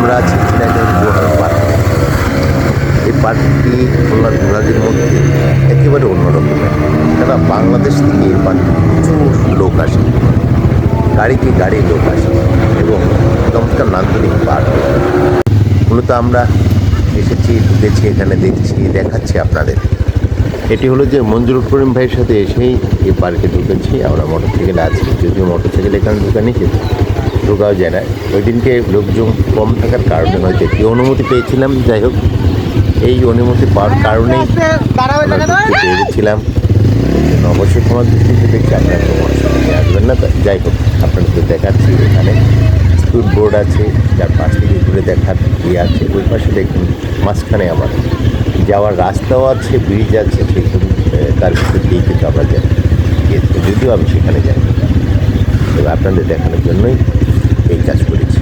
আমরা আছি ঝিনাইদহ জোহার পার্ক। এই পার্কটি খুলনার ঘোরাদের মধ্যে একেবারে অন্যরকমের, কেন বাংলাদেশ থেকে এই পার্কে প্রচুর লোক আসে, গাড়িতে গাড়ি লোক আসে এবং চমৎকার নান্দনিক পার্ক। মূলত আমরা এসেছি, ঢুকেছি, এখানে দেখছি, দেখাচ্ছি আপনাদের। এটি হলো যে মঞ্জুর করিম ভাইয়ের সাথে এসেই এই পার্কে ঢুকেছি। আমরা মোটরসাইকেলে আছি, যদিও মোটরসাইকেল এখানে ঢুকা নিষেধ, ঢোকাও যায় না। ওই দিনকে লোকজন কম থাকার কারণে হয়তো একটি অনুমতি পেয়েছিলাম। যাই হোক, এই অনুমতি পাওয়ার কারণেই পেরেছিলাম। অবশ্যই ক্ষমা দৃষ্টিতে দেখছি, আপনার সমস্যা নিয়ে আসবেন না। যাই হোক, আপনাদের দেখাচ্ছি এখানে স্পিড বোর্ড আছে, যার পাশ থেকে ঘুরে দেখার ইয়ে আছে। ওই পাশে দেখুন মাঝখানে আমার যাওয়ার রাস্তাও আছে, ব্রিজ আছে, সেগুলো তার ভিতর দিয়েই কিন্তু আমরা যাই, যদিও আমি সেখানে যাই। তবে আপনাদের দেখানোর জন্যই এই কাজ করেছি।